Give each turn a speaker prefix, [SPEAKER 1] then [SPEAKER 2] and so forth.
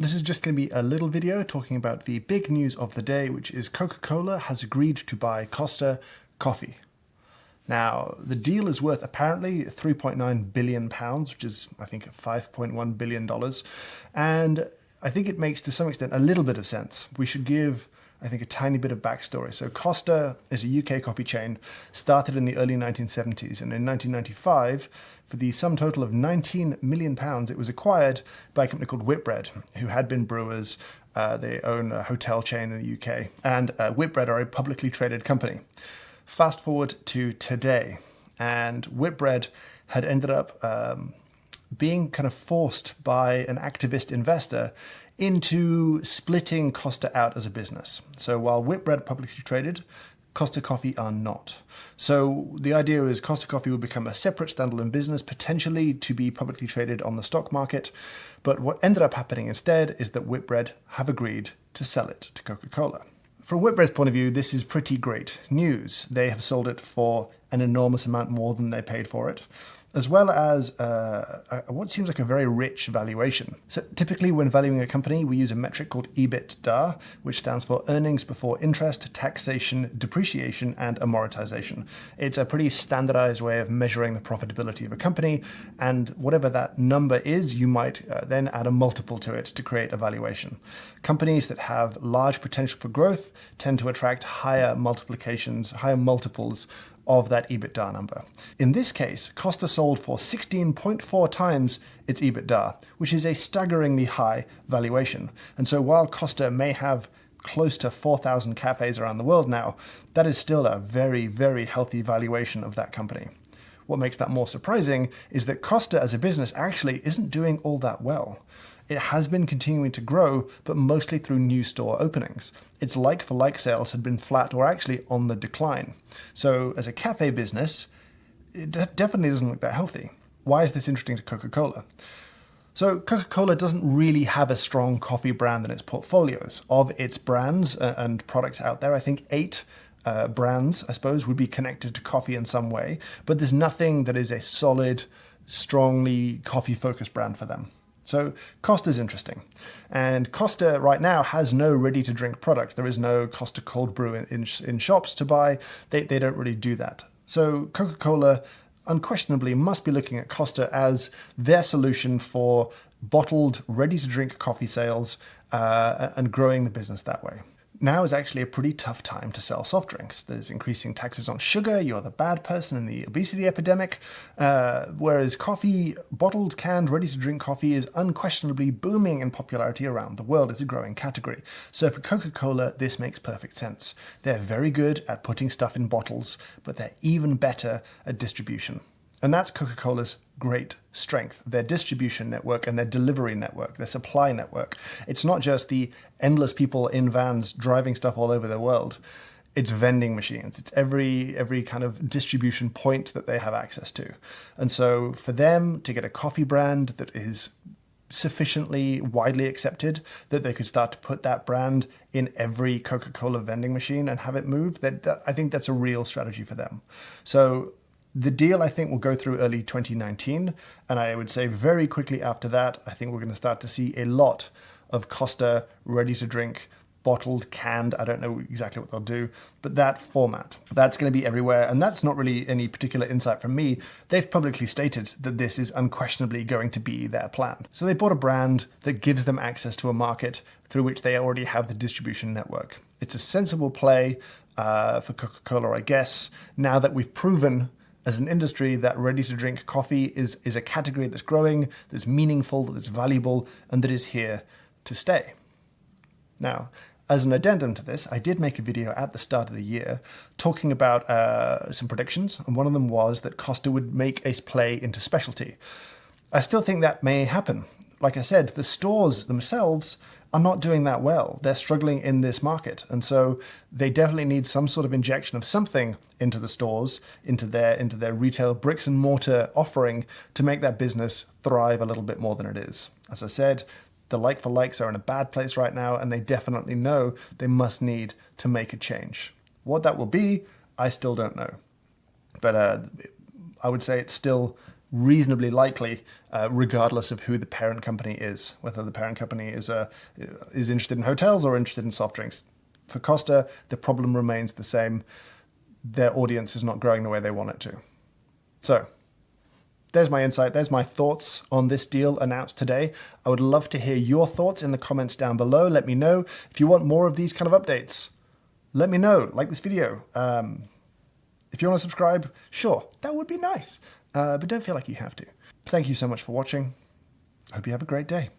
[SPEAKER 1] This is just going to be a little video talking about the big news of the day, which is Coca-Cola has agreed to buy Costa Coffee. Now, the deal is worth apparently £3.9 billion, which is, I think, $5.1 billion. And I think it makes, to some extent, a little bit of sense. We should give, I think, a tiny bit of backstory. So Costa is a UK coffee chain, started in the early 1970s. And in 1995, for the sum total of £19 million, it was acquired by a company called Whitbread, who had been brewers. They own a hotel chain in the UK. And Whitbread are a publicly traded company. Fast forward to today, and Whitbread had ended up being kind of forced by an activist investor into splitting Costa out as a business. So while Whitbread publicly traded, Costa Coffee are not. So the idea is Costa Coffee would become a separate standalone business, potentially to be publicly traded on the stock market. But what ended up happening instead is that Whitbread have agreed to sell it to Coca-Cola. From Whitbread's point of view, this is pretty great news. They have sold it for an enormous amount more than they paid for it, as well as what seems like a very rich valuation. So typically when valuing a company, we use a metric called EBITDA, which stands for earnings before interest, taxation, depreciation, and amortization. It's a pretty standardized way of measuring the profitability of a company, and whatever that number is, you might then add a multiple to it to create a valuation. Companies that have large potential for growth tend to attract higher multiples of that EBITDA number. In this case, Costa sold for 16.4 times its EBITDA, which is a staggeringly high valuation. And so while Costa may have close to 4,000 cafes around the world now, that is still a very, very healthy valuation of that company. What makes that more surprising is that Costa as a business actually isn't doing all that well. It has been continuing to grow, but mostly through new store openings. Its like-for-like sales had been flat or actually on the decline. So as a cafe business, it definitely doesn't look that healthy. Why is this interesting to Coca-Cola? So Coca-Cola doesn't really have a strong coffee brand in its portfolios. Of its brands and products out there, I think 8 brands, I suppose, would be connected to coffee in some way, but there's nothing that is a solid, strongly coffee-focused brand for them. So Costa's interesting. And Costa right now has no ready-to-drink product. There is no Costa cold brew in shops to buy. They don't really do that. So Coca-Cola unquestionably must be looking at Costa as their solution for bottled, ready-to-drink coffee sales and growing the business that way. Now is actually a pretty tough time to sell soft drinks. There's increasing taxes on sugar, you're the bad person in the obesity epidemic, whereas coffee, bottled, canned, ready-to-drink coffee is unquestionably booming in popularity around the world. It's a growing category. So for Coca-Cola, this makes perfect sense. They're very good at putting stuff in bottles, but they're even better at distribution. And that's Coca-Cola's great strength, their distribution network and their delivery network, their supply network. It's not just the endless people in vans driving stuff all over the world. It's vending machines. It's every kind of distribution point that they have access to. And so for them to get a coffee brand that is sufficiently widely accepted that they could start to put that brand in every Coca-Cola vending machine and have it move, I think that's a real strategy for them. So the deal, I think, will go through early 2019, and I would say very quickly after that, I think we're going to start to see a lot of Costa ready-to-drink, bottled, canned, I don't know exactly what they'll do, but that format, that's going to be everywhere, and that's not really any particular insight from me. They've publicly stated that this is unquestionably going to be their plan. So they bought a brand that gives them access to a market through which they already have the distribution network. It's a sensible play for Coca-Cola, I guess, now that we've proven as an industry that ready-to-drink coffee is a category that's growing, that's meaningful, that's valuable, and that is here to stay. Now, as an addendum to this, I did make a video at the start of the year talking about some predictions, and one of them was that Costa would make a play into specialty. I still think that may happen. Like I said, the stores themselves are not doing that well. They're struggling in this market. And so they definitely need some sort of injection of something into the stores, into their retail bricks and mortar offering to make that business thrive a little bit more than it is. As I said, the like-for-likes are in a bad place right now, and they definitely know they must need to make a change. What that will be, I still don't know. But I would say it's still reasonably likely, regardless of who the parent company is, whether the parent company is interested in hotels or interested in soft drinks. For Costa, the problem remains the same. Their audience is not growing the way they want it to. So, there's my insight. There's my thoughts on this deal announced today. I would love to hear your thoughts in the comments down below. Let me know. If you want more of these kind of updates, let me know. Like this video. If you want to subscribe, sure, that would be nice. But don't feel like you have to. Thank you so much for watching. I hope you have a great day.